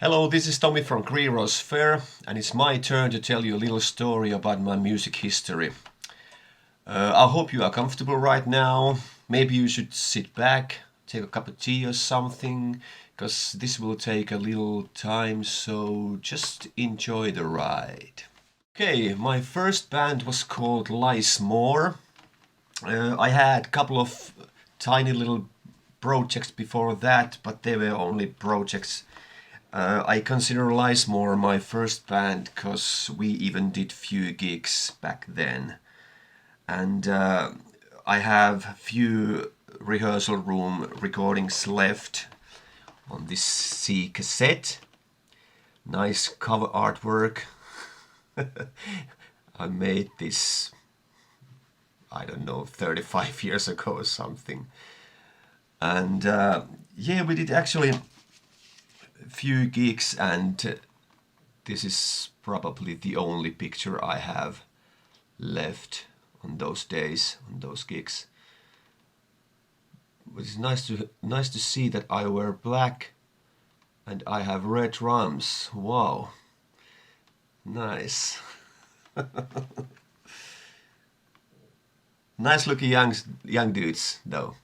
Hello, this is Tomi from Greenrose Faire, and it's my turn to tell you a little story about my music history. I hope you are comfortable right now. Maybe you should sit back, take a cup of tea or something, because this will take a little time, so just enjoy the ride. Okay, my first band was called Lies More. I had a couple of tiny little projects before that, but they were only projects. I consider Lies More my first band because we even did few gigs back then. And I have few rehearsal room recordings left on this C cassette. Nice cover artwork. I made this, I don't know, 35 years ago or something. And yeah, we did actually few gigs, and this is probably the only picture I have left on those days, on those gigs. It's nice to see that I wear black and I have red drums. Wow, nice. Nice looking young dudes though.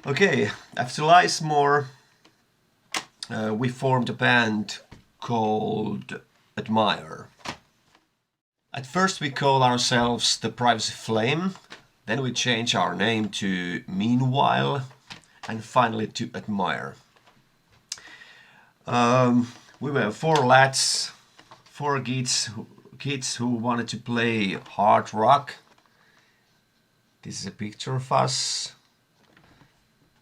Okay, after Lies More, we formed a band called Admire. At first we call ourselves the Privacy Flame, then we change our name to Meanwhile, and finally to Admire. We were four lads, four kids who wanted to play hard rock. This is a picture of us.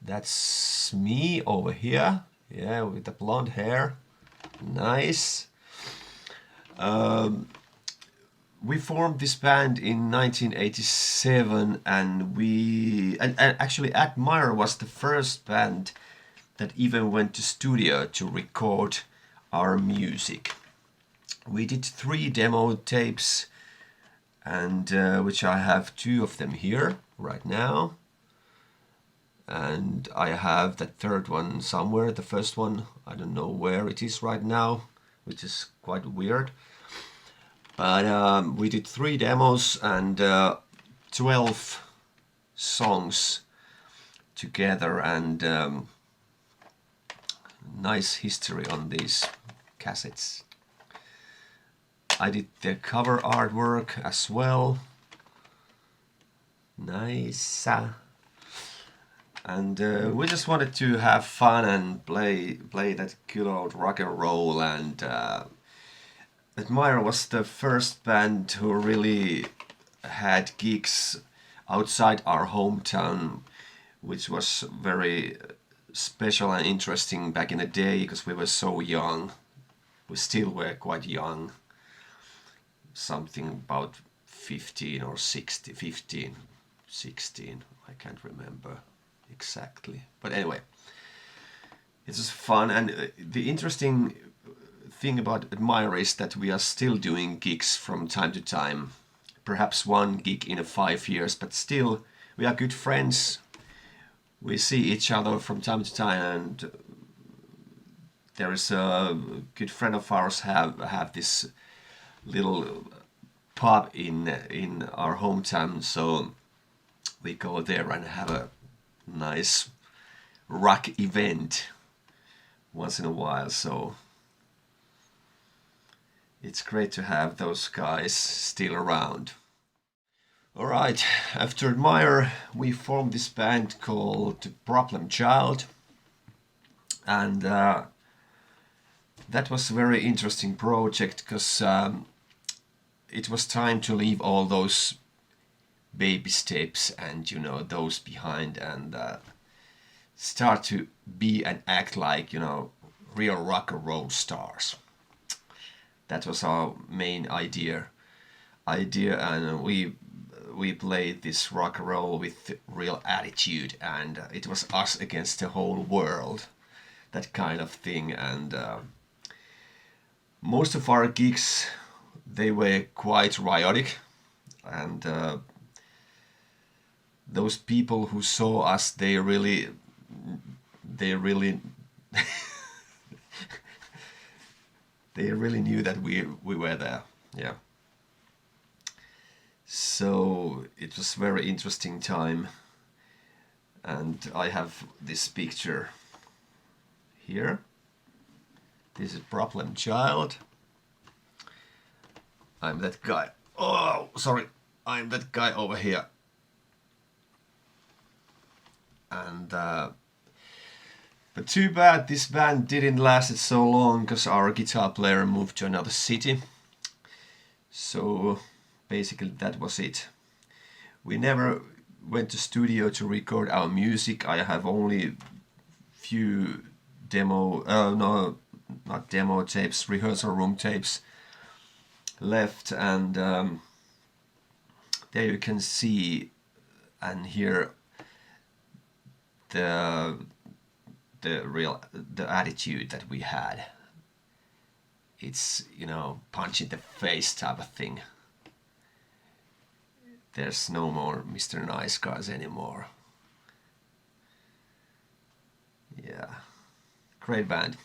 That's me over here, yeah, with the blonde hair. Nice. We formed this band in 1987, and actually Admire was the first band that even went to studio to record our music. We did 3 demo tapes, and which I have 2 of them here right now. And I have that third one somewhere. The first one, I don't know where it is right now, which is quite weird. But we did 3 demos and 12 songs together, and nice history on these cassettes. I did the cover artwork as well. Nice. And we just wanted to have fun and play that good old rock and roll, and Admire was the first band who really had gigs outside our hometown, which was very special and interesting back in the day because we were so young. We still were quite young, something about 15 or 16, 15, 16, I can't remember exactly, but anyway, it was fun. And the interesting thing about Admire is that we are still doing gigs from time to time, perhaps 1 gig in 5 years, but still we are good friends. We see each other from time to time, and there is a good friend of ours have this little pub in our hometown, so we go there and have a nice rock event once in a while, so it's great to have those guys still around. Alright, after Admire we formed this band called Problem Child, and that was a very interesting project because it was time to leave all those baby steps and those behind, and start to be and act like real rock and roll stars. That was our main idea, and we played this rock and roll with real attitude, and it was us against the whole world, that kind of thing. And most of our gigs, they were quite riotic, and those people who saw us, they really They really knew that we were there. Yeah. So it was very interesting time, and I have this picture here. This is Problem Child. I'm that guy. Oh, sorry. I'm that guy over here. And but too bad this band didn't last so long, because our guitar player moved to another city. So basically that was it. We never went to studio to record our music. I have only few no, not demo tapes, rehearsal room tapes left, and there you can see and hear the attitude that we had. It's, you know, punch in the face type of thing. There's no more Mr. Nice Guys anymore. Yeah, great band.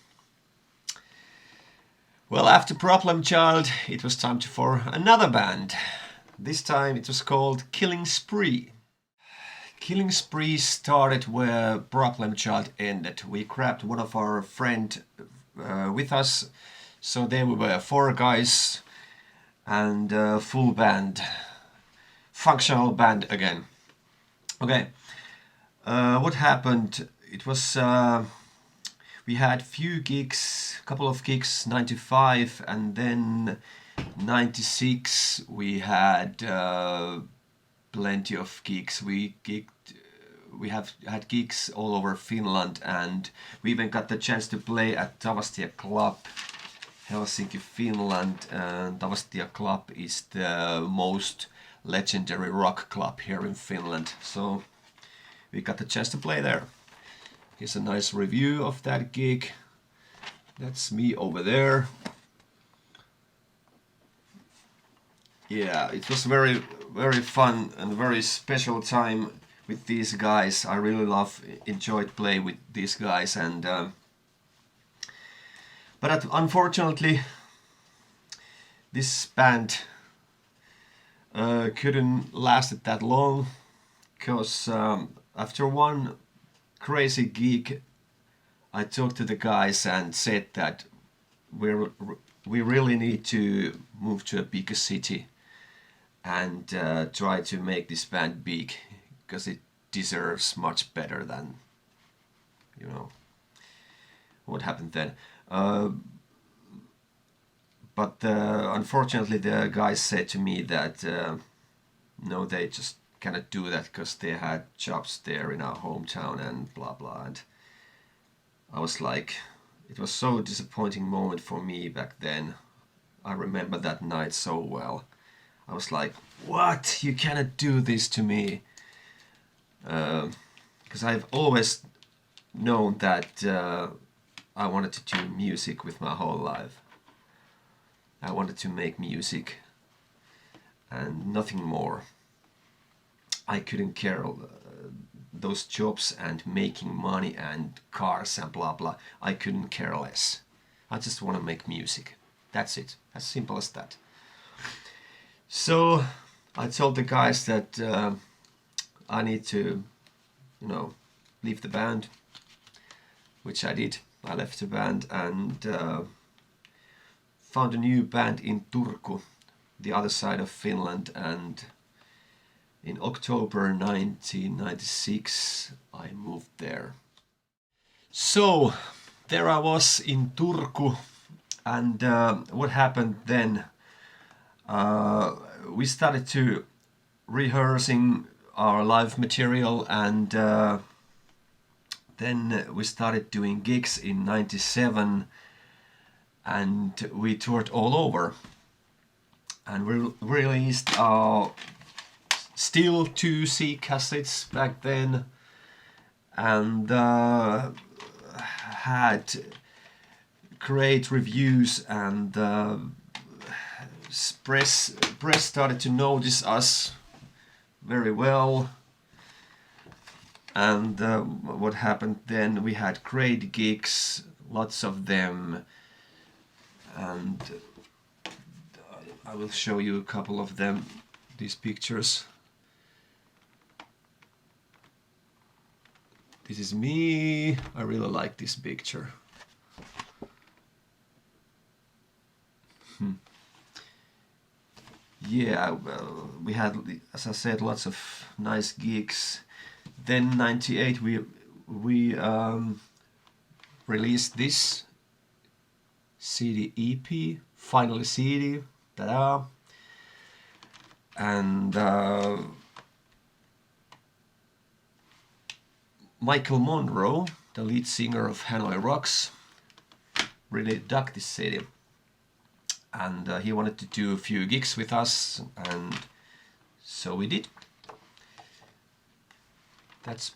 Well, after Problem Child, it was time for another band. This time it was called Killing Spree. Killing Spree started where Problem Child ended. We grabbed one of our friend with us, so there we were, 4 guys and full band, functional band again. Okay, what happened? It was we had few gigs, couple of gigs, 95, and then 96 we had plenty of gigs. We have had gigs all over Finland, and we even got the chance to play at Tavastia Club, Helsinki, Finland. And Tavastia Club is the most legendary rock club here in Finland, so we got the chance to play there. Here's a nice review of that gig. That's me over there. Yeah, it was very fun and very special time with these guys. I really enjoyed playing with these guys, and but unfortunately this band couldn't last it that long, because after one crazy gig I talked to the guys and said that we really need to move to a bigger city and try to make this band big, because it deserves much better than, you know, what happened then. But unfortunately the guys said to me that no, they just cannot do that because they had jobs there in our hometown and blah blah. And I was like, it was so disappointing moment for me back then. I remember that night so well. I was like, what? You cannot do this to me. Because I've always known that I wanted to do music with my whole life. I wanted to make music and nothing more. I couldn't care those jobs and making money and cars and blah blah. I couldn't care less. I just want to make music. That's it. As simple as that. So I told the guys that I need to, you know, leave the band, which I did. I left the band and found a new band in Turku, the other side of Finland, and in October 1996 I moved there. So there I was in Turku, and what happened then? We started to rehearsing our live material, and then we started doing gigs in 97, and we toured all over, and we released our still 2C cassettes back then, and had great reviews, and press started to notice us very well. And what happened then, we had great gigs, lots of them, and I will show you a couple of them, these pictures. This is me. I really like this picture. Yeah, well, we had, as I said, lots of nice gigs. Then '98 we released this CD EP, finally CD, ta-da! And Michael Monroe, the lead singer of Hanoi Rocks, really dug this CD. And he wanted to do a few gigs with us, and so we did. That's a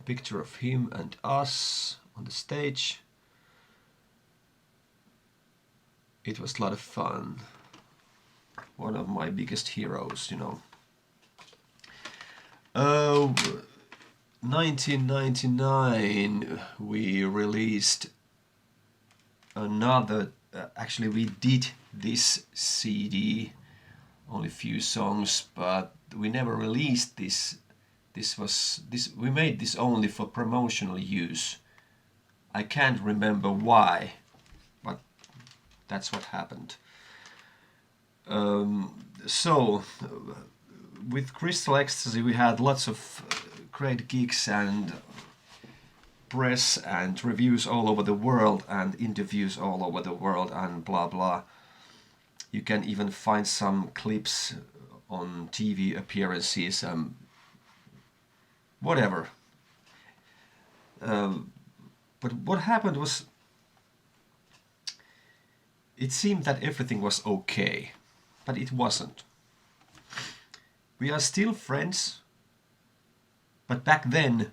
picture of him and us on the stage. It was a lot of fun. One of my biggest heroes, you know. 1999 we released another, actually we did this CD, only a few songs, but we never released this. We made this only for promotional use. I can't remember why, but that's what happened. So with Crystal Ecstasy we had lots of great gigs and press and reviews all over the world and interviews all over the world and blah blah. You can even find some clips on TV appearances, whatever. But what happened was, it seemed that everything was okay, but it wasn't. We are still friends, but back then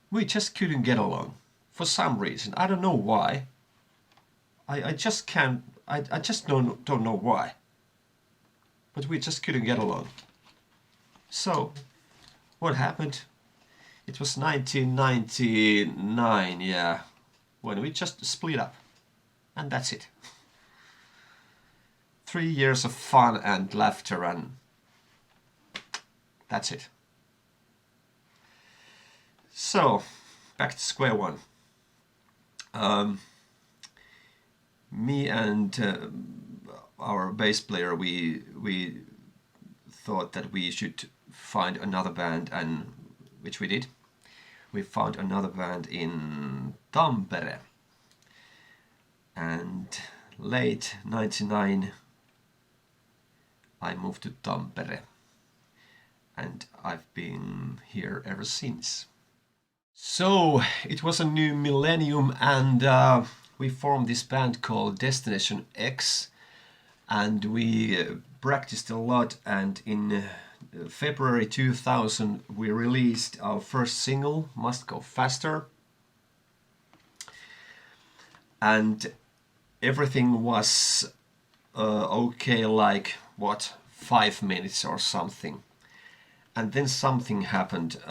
we just couldn't get along for some reason. I don't know why. I just can't. I just don't know why. But we just couldn't get along. So what happened? It was 1999, yeah, when we just split up, and that's it. 3 years of fun and laughter, and that's it. So, back to square one. Me and our bass player, we thought that we should find another band, and which we did. We found another band in Tampere, and late '99 I moved to Tampere, and I've been here ever since. So it was a new millennium, and we formed this band called Destination X, and we practiced a lot, and in February 2000 we released our first single, Must Go Faster, and everything was okay, like what, 5 minutes or something, and then something happened.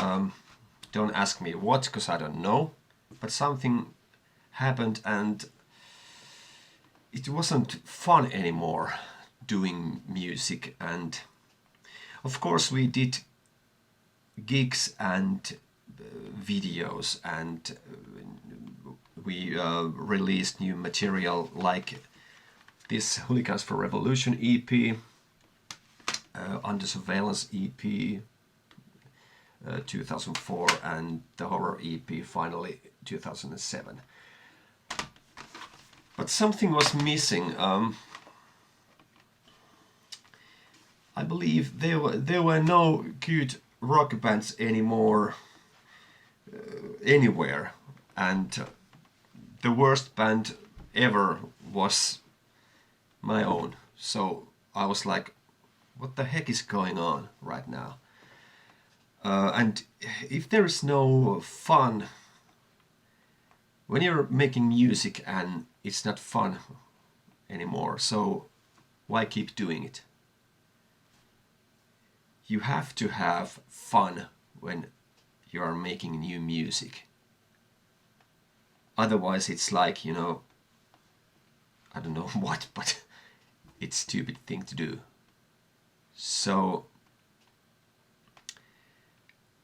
Don't ask me what, because I don't know, but something happened, and it wasn't fun anymore doing music. And of course we did gigs and videos, and we released new material like this Hooligans for Revolution EP, Under Surveillance EP 2004, and the Horror EP finally 2007. But something was missing. I believe there were no good rock bands anymore anywhere, and the worst band ever was my own. So I was like, what the heck is going on right now? And if there is no fun when you're making music and it's not fun anymore, so why keep doing it? You have to have fun when you are making new music. Otherwise it's like, you know, I don't know what, but it's a stupid thing to do. So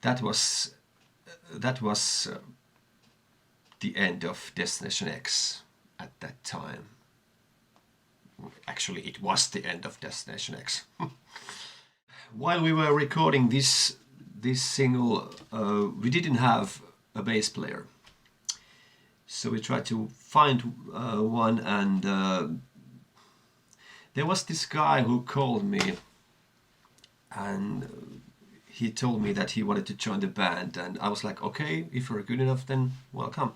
that was the end of Destination X at that time. Actually, it was the end of Destination X. While we were recording this single, we didn't have a bass player. So we tried to find one, and there was this guy who called me, and he told me that he wanted to join the band, and I was like, okay, if you're good enough, then welcome.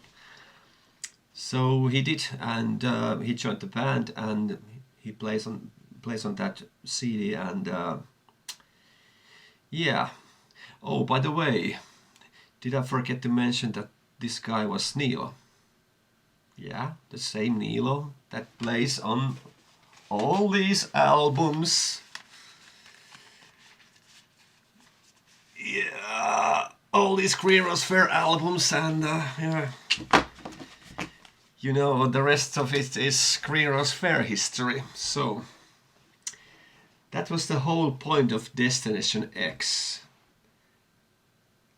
So he did, and he joined the band, and he plays on that CD, and yeah. Oh, by the way, did I forget to mention that this guy was Nilo? Yeah, the same Nilo that plays on all these albums. Yeah, all these Greenrose Faire albums, and yeah. You know, the rest of it is Greenrose Faire history. So that was the whole point of Destination X.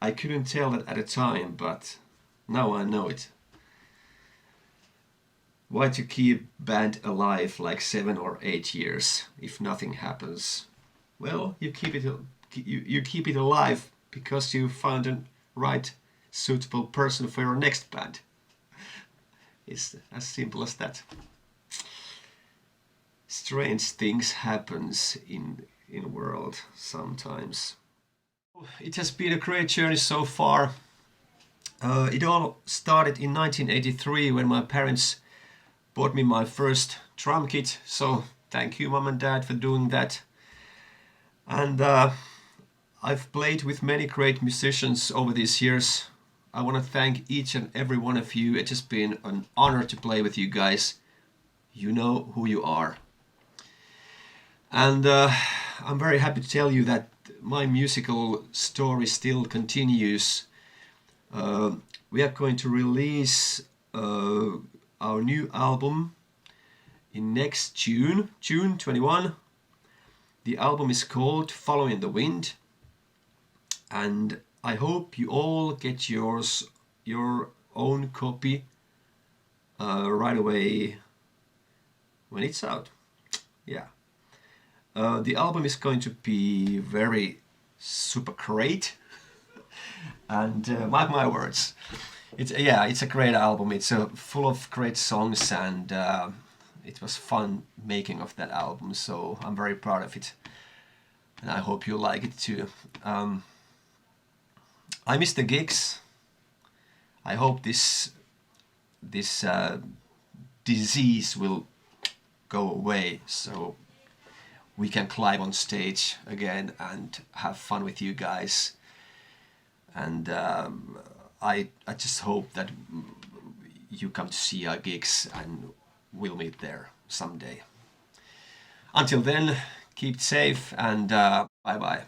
I couldn't tell that at the time, but now I know it. Why to keep band alive like 7 or 8 years if nothing happens? Well, you keep it alive because you found a right suitable person for your next band. It's as simple as that. Strange things happens in the world sometimes. It has been a great journey so far. It all started in 1983 when my parents bought me my first drum kit, so thank you, Mom and Dad, for doing that. And I've played with many great musicians over these years. I want to thank each and every one of you. It's just been an honor to play with you guys. You know who you are. And I'm very happy to tell you that my musical story still continues. We are going to release our new album in next June 21. The album is called Following the Wind, and I hope you all get your own copy right away when it's out. Yeah. The album is going to be very super great, and mark my words, it's a great album. It's full of great songs, and it was fun making of that album. So I'm very proud of it, and I hope you like it too. I miss the gigs. I hope this disease will go away, so we can climb on stage again and have fun with you guys. And I just hope that you come to see our gigs, and we'll meet there someday. Until then, keep safe, and bye bye.